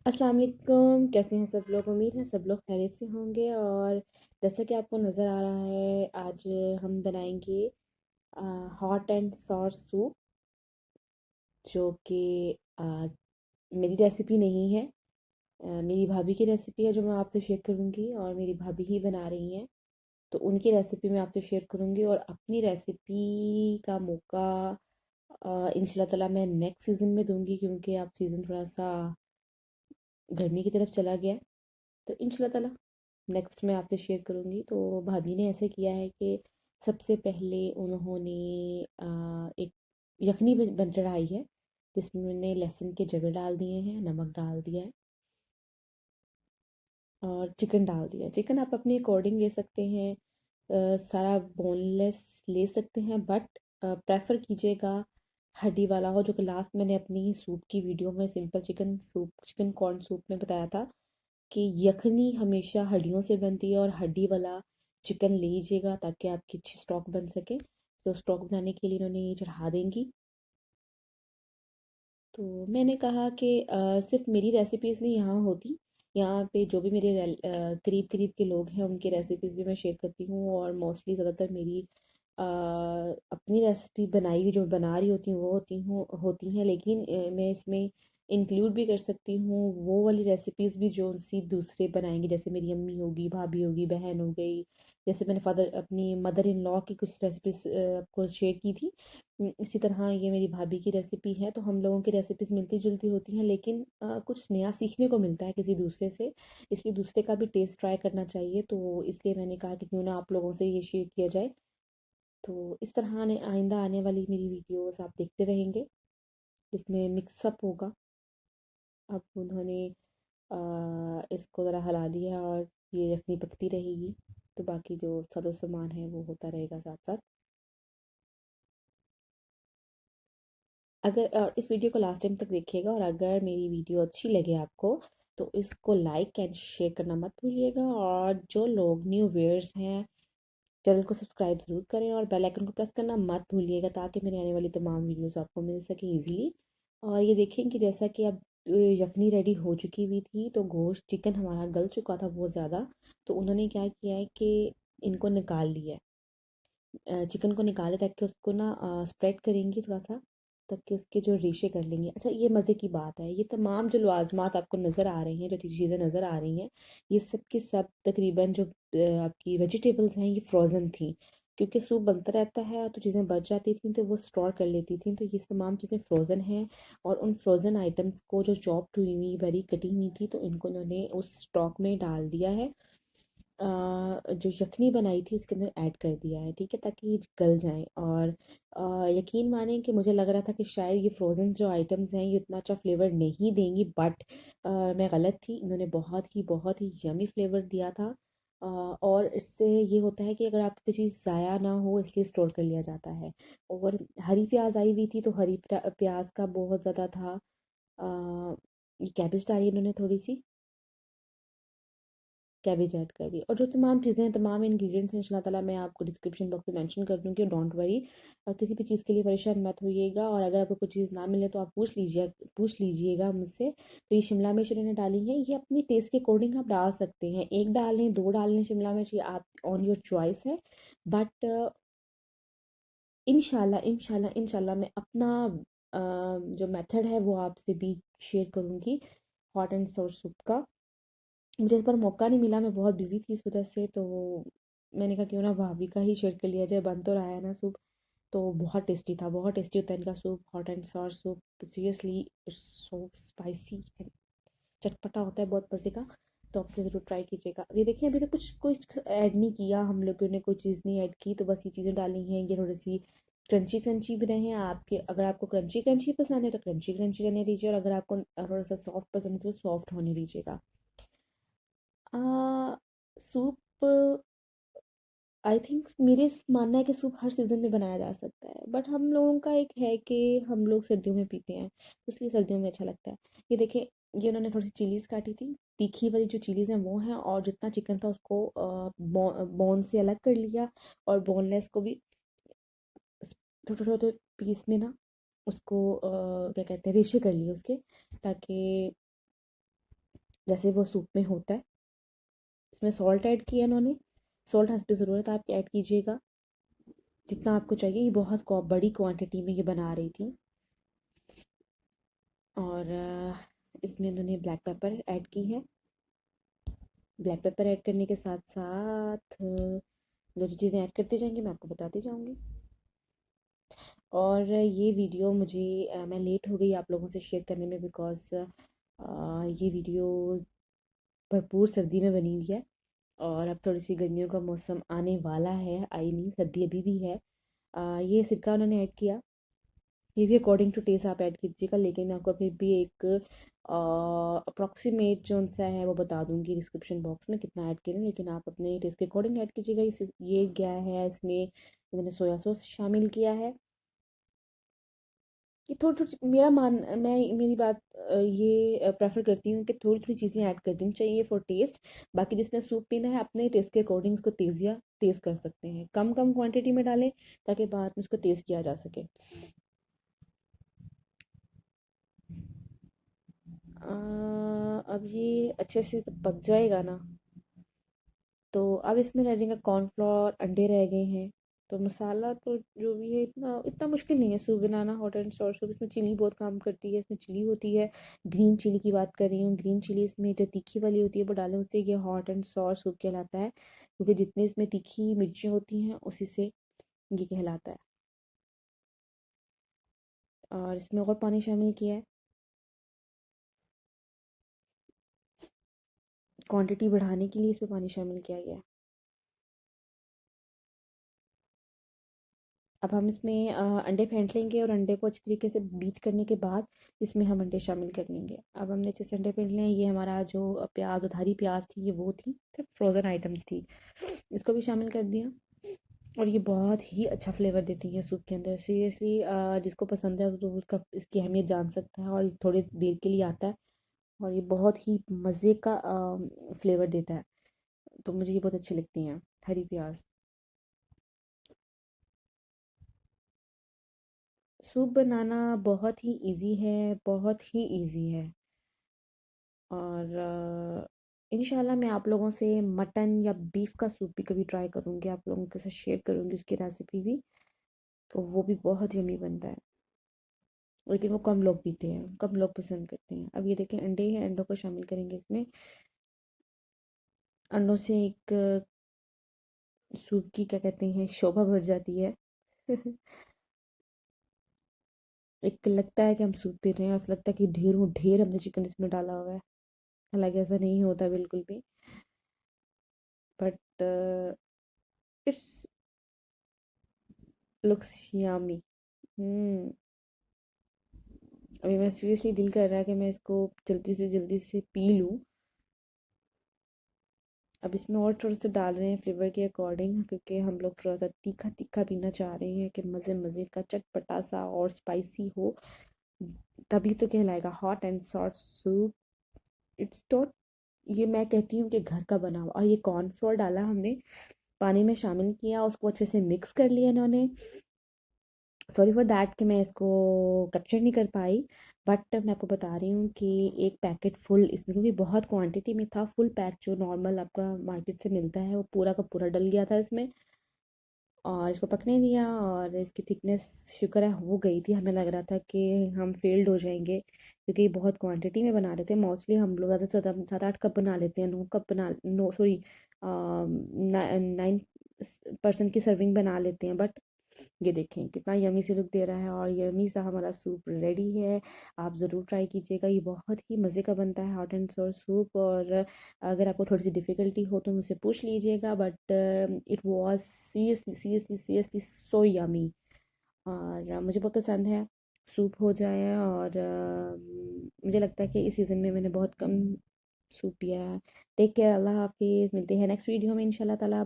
अस्सलाम वालेकुम। कैसे हैं सब लोग? उम्मीद है सब लोग खैरियत से होंगे। और जैसा कि आपको नज़र आ रहा है, आज हम बनाएंगे हॉट एंड सॉर सूप, जो कि मेरी रेसिपी नहीं है। मेरी भाभी की रेसिपी है जो मैं आपसे शेयर करूंगी, और मेरी भाभी ही बना रही हैं, तो उनकी रेसिपी मैं आपसे शेयर करूंगी। और अपनी रेसिपी का मौका इंशाल्लाह ताला मैं नेक्स्ट सीज़न में दूंगी, क्योंकि अब सीज़न थोड़ा सा गर्मी की तरफ चला गया है। तो इंशाल्लाह ताला नेक्स्ट मैं आपसे शेयर करूँगी। तो भाभी ने ऐसे किया है कि सबसे पहले उन्होंने एक यखनी बन चढ़ाई है, जिसमें उन्होंने लहसुन के जवे डाल दिए हैं, नमक डाल दिया है, और चिकन डाल दिया है। चिकन आप अपने अकॉर्डिंग ले सकते हैं, सारा बोनलेस ले सकते हैं, बट प्रेफर कीजिएगा हड्डी वाला हो, जो कि लास्ट मैंने अपनी सूप की वीडियो में simple chicken soup, chicken corn soup में बताया था कि यखनी हमेशा हड्डियों से बनती है, और हड्डी वाला चिकन ले लीजिएगा ताकि आपकी अच्छी स्टॉक बन सके। तो स्टॉक बनाने के लिए इन्होंने ये चढ़ा देंगी। तो मैंने कहा कि सिर्फ मेरी रेसिपीज़ नहीं यहाँ होती, यहाँ पे जो भी मेरे करीब करीब के लोग हैं उनकी रेसिपीज़ भी मैं शेयर करती हूँ। और मोस्टली ज़्यादातर मेरी अपनी रेसिपी बनाई हुई जो बना रही होती हूँ वो होती हैं, लेकिन मैं इसमें इंक्लूड भी कर सकती हूँ वो वाली रेसिपीज़ भी जो उनसे दूसरे बनाएंगे, जैसे मेरी अम्मी होगी, भाभी होगी, बहन हो गई। जैसे मैंने अपनी मदर इन लॉ की कुछ रेसिपीज़ आपको शेयर की थी। इसी तरह ये मेरी भाभी की रेसिपी है, तो हम लोगों की रेसिपीज़ मिलती जुलती होती हैं, लेकिन कुछ नया सीखने को मिलता है किसी दूसरे से। इसलिए दूसरे का भी टेस्ट ट्राई करना चाहिए, तो इसलिए मैंने कहा कि क्यों ना आप लोगों से ये शेयर किया जाए। तो इस तरह आइंदा आने वाली मेरी वीडियोस आप देखते रहेंगे, जिसमें मिक्सअप होगा। अब उन्होंने इसको ज़रा हिला दिया, और ये यखनी पकती रहेगी, तो बाकी जो साजो सामान है वो होता रहेगा साथ साथ। अगर इस वीडियो को लास्ट टाइम तक देखिएगा, और अगर मेरी वीडियो अच्छी लगे आपको, तो इसको लाइक एंड शेयर करना मत भूलिएगा। और जो लोग न्यू व्यूअर्स हैं, चैनल को सब्सक्राइब ज़रूर करें, और बेल आइकन को प्रेस करना मत भूलिएगा, ताकि मेरी आने वाली तमाम वीडियोस आपको मिल सके इजीली। और ये देखें कि जैसा कि अब यखनी रेडी हो चुकी हुई थी, तो गोश्त चिकन हमारा गल चुका था बहुत ज़्यादा। तो उन्होंने क्या किया है कि इनको निकाल लिया है, चिकन को निकाले, ताकि उसको ना स्प्रेड करेंगी थोड़ा सा, ताकि उसके जो रेशे कर लेंगे। अच्छा, ये मज़े की बात है, ये तमाम जो लवाजमात आपको नज़र आ रही हैं, जो चीज़ें नज़र आ रही हैं, ये सब की सब तकरीबन जो आपकी वेजिटेबल्स हैं, ये फ्रोज़न थी। क्योंकि सूप बनता रहता है तो चीज़ें बच जाती थी, तो वो स्टोर कर लेती थी, तो ये तमाम चीज़ें फ्रोज़न हैं। और उन फ्रोज़न आइटम्स को जो चॉप्ड हुई हुई बारीक कटी हुई थी, तो इनको उन्होंने उस स्टॉक में डाल दिया है, जो यखनी बनाई थी उसके अंदर ऐड कर दिया है, ठीक है, ताकि ये गल जाएँ। और यकीन मानें कि मुझे लग रहा था कि शायद ये फ्रोज़न जो आइटम्स हैं ये उतना अच्छा फ्लेवर नहीं देंगी, बट मैं गलत थी। इन्होंने बहुत ही यमी फ्लेवर दिया था। और इससे ये होता है कि अगर आपकी कोई चीज़ ज़ाया ना हो, इसलिए स्टोर कर लिया जाता है। और हरी प्याज आई हुई थी, तो हरी प्याज का बहुत ज़्यादा था। ये कैबेज डाली इन्होंने थोड़ी सी, कैबेज ऐड करी, और जो तमाम चीज़ें हैं, तमाम इंग्रेडिएंट्स हैं, इंशाल्लाह ताला मैं आपको डिस्क्रिप्शन बॉक्स में मेंशन कर दूँगी। डोंट वरी, किसी भी चीज़ के लिए परेशान मत होइएगा। और अगर आपको कोई चीज़ ना मिले तो आप पूछ लीजिएगा मुझसे। तो ये शिमला मिर्च इन्होंने डाली है, ये अपनी टेस्ट के अकॉर्डिंग आप डाल सकते हैं, एक डाल लें, दो डाल लें शिमला मिर्च, ये आप ऑन योर चॉइस है। बट इंशाल्लाह मैं अपना जो मेथड है वो आपसे भी शेयर करूँगी, हॉट एंड सोर सूप का। मुझे इस बार मौका नहीं मिला, मैं बहुत बिज़ी थी इस वजह से, तो मैंने कहा क्यों ना भाभी का ही शेयर कर लिया जाए, बन तो रहा है ना सूप। तो बहुत टेस्टी था, बहुत टेस्टी होता है इनका soup, hot and sour soup. Seriously it's so spicy and चटपटा होता है, बहुत मज़े का। तो आपसे ज़रूर ट्राई कीजिएगा। ये देखिए, अभी तो कुछ ऐड नहीं किया हम लोगों ने, कोई चीज़ नहीं ऐड की, तो बस ये चीज़ें डाली हैं। ये थोड़ी सी क्रंची क्रंची भी रहे हैं आपके, अगर आपको क्रंची क्रंची पसंद है तो क्रंची क्रंची रहने दीजिए, और अगर आपको थोड़ा सा सॉफ्ट पसंद है तो सॉफ्ट होने दीजिएगा। आ, सूप, आई थिंक मेरे मानना है कि सूप हर सीज़न में बनाया जा सकता है, बट हम लोगों का एक है कि हम लोग सर्दियों में पीते हैं, तो इसलिए सर्दियों में अच्छा लगता है। ये देखिए, ये उन्होंने थोड़ी सी चिलीज़ काटी थी, तीखी वाली जो चिलीज़ हैं वो हैं, और जितना चिकन था उसको बोन से अलग कर लिया, और बोनलेस को भी छोटे छोटे पीस में ना उसको क्या कहते हैं, रेशे कर लिए उसके, ताकि जैसे वो सूप में होता है। इसमें सॉल्ट ऐड किया इन्होंने, सॉल्ट हंसपे ज़रूरत है आपकी ऐड कीजिएगा जितना आपको चाहिए। ये बहुत बड़ी क्वांटिटी में ये बना रही थी। और इसमें इन्होंने ब्लैक पेपर ऐड की है। ब्लैक पेपर ऐड करने के साथ साथ जो जो चीज़ें ऐड करती जाएंगी मैं आपको बताती जाऊंगी। और ये वीडियो मुझे मैं लेट हो गई आप लोगों से शेयर करने में, बिकॉज़ ये वीडियो भरपूर सर्दी में बनी हुई है और अब थोड़ी सी गर्मियों का मौसम आने वाला है, आई नहीं, सर्दी अभी भी है। ये सिरका उन्होंने ऐड किया। ये भी अकॉर्डिंग टू टेस्ट आप ऐड कीजिएगा, लेकिन मैं आपको फिर भी एक अप्रॉक्सीमेट जो सा है वो बता दूंगी डिस्क्रिप्शन बॉक्स में कितना ऐड करें, लेकिन आप अपने टेस्ट के अकॉर्डिंग ऐड कीजिएगा। ये गया है इसमें, मैंने सोया सॉस शामिल किया है। कि थोड़ी थोड़ी मेरा मान मैं मेरी बात ये प्रेफर करती हूँ कि थोड़ी थोड़ी चीज़ें ऐड कर देनी चाहिए फॉर टेस्ट। बाकी जिसने सूप पीना है अपने टेस्ट के अकॉर्डिंग उसको तेज़ या तेज़ कर सकते हैं, कम कम क्वांटिटी में डालें ताकि बाद में उसको तेज़ किया जा सके। अब ये अच्छे से तो पक जाएगा ना, तो अब इसमें रह जाएगा कॉर्नफ्लोर, अंडे रह गए हैं। तो मसाला तो जो भी है इतना इतना मुश्किल नहीं है soup banana, hot and sour soup. इसमें चिली बहुत काम करती है, इसमें चिली होती है, ग्रीन चिली की बात कर रही हूँ। ग्रीन चिली इसमें जो तीखी वाली होती है वो डालें, उससे ये हॉट एंड सॉर सूप कहलाता है, क्योंकि जितनी इसमें तीखी मिर्ची होती हैं उसी से ये कहलाता है। और इसमें और पानी शामिल किया है, क्वांटिटी बढ़ाने के लिए इसमें पानी शामिल किया गया है। अब हम इसमें अंडे फेंट लेंगे और अंडे को अच्छी तरीके से बीट करने के बाद इसमें हम अंडे शामिल कर लेंगे। अब हमने अच्छे से अंडे फेंट लिए हैं। ये हमारा जो प्याज, उधारी प्याज थी, ये वो थी, फिर फ्रोज़न आइटम्स थी, इसको भी शामिल कर दिया। और ये बहुत ही अच्छा फ्लेवर देती है सूप के अंदर। सीरियसली जिसको पसंद है तो उसका इसकी अहमियत जान सकता है, और थोड़ी देर के लिए आता है और ये बहुत ही मज़े का फ्लेवर देता है। तो मुझे ये बहुत अच्छी लगती हैं हरी प्याज। सूप बनाना बहुत ही इजी है, बहुत ही इजी है। और इंशाल्लाह मैं आप लोगों से मटन या बीफ का सूप भी कभी ट्राई करूँगी, आप लोगों के साथ शेयर करूँगी उसकी रेसिपी भी। तो वो भी बहुत यमी बनता है, लेकिन वो कम लोग पीते हैं, कम लोग पसंद करते हैं। अब ये देखें अंडे हैं, अंडों को शामिल करेंगे इसमें। अंडों से एक सूप की क्या कहते हैं शोभा बढ़ जाती है। एक लगता है कि हम सूप पी रहे हैं, और ऐसा लगता है कि ढेरों ढेर हमने चिकन इसमें डाला हुआ है। हालांकि ऐसा नहीं होता बिल्कुल भी, बट इट्स लुक्स यमी। हम्म अभी मैं सीरियसली दिल कर रहा है कि मैं इसको जल्दी से पी लूँ। अब इसमें और थोड़ा सा डाल रहे हैं फ्लेवर के अकॉर्डिंग, क्योंकि हम लोग थोड़ा सा तीखा तीखा पीना चाह रहे हैं कि मज़े मज़े का चटपटा सा और स्पाइसी हो, तभी तो कहलाएगा hot and sort soup. It's taught ये मैं कहती हूँ कि घर का बना हुआ। और ये कॉर्नफ्लोर डाला हमने, पानी में शामिल किया, उसको अच्छे से मिक्स कर लिया इन्होंने। सॉरी फॉर दैट कि मैं इसको कैप्चर नहीं कर पाई, बट मैं आपको बता रही हूँ कि एक पैकेट फुल इसमें, क्योंकि बहुत क्वांटिटी में था, फुल पैक जो नॉर्मल आपका मार्केट से मिलता है वो पूरा का पूरा डल गया था इसमें। और इसको पकने दिया, और इसकी थिकनेस शुक्र है हो गई थी। हमें लग रहा था कि हम फेल्ड हो जाएंगे, क्योंकि बहुत क्वांटिटी में बना रहे थे। मोस्टली हम लोग ज़्यादा से ज़्यादा 7-8 कप बना लेते हैं, 9 कप बना, नो सॉरी 9% की सर्विंग बना लेते हैं। बट ये देखें कितना यमी से लुक दे रहा है, और यमी सा हमारा सूप रेडी है। आप ज़रूर ट्राई कीजिएगा, ये बहुत ही मज़े का बनता है हॉट एंड सोर सूप। और अगर आपको थोड़ी सी डिफ़िकल्टी हो तो मुझसे पूछ लीजिएगा, but it was seriously so yummy. और मुझे बहुत पसंद है सूप हो जाए। और मुझे लगता है कि इस सीज़न में मैंने बहुत कम सूप पिया है। टेक केयर, अल्लाह हाफिज़, मिलते हैं नेक्स्ट वीडियो में इंशाल्लाह ताला।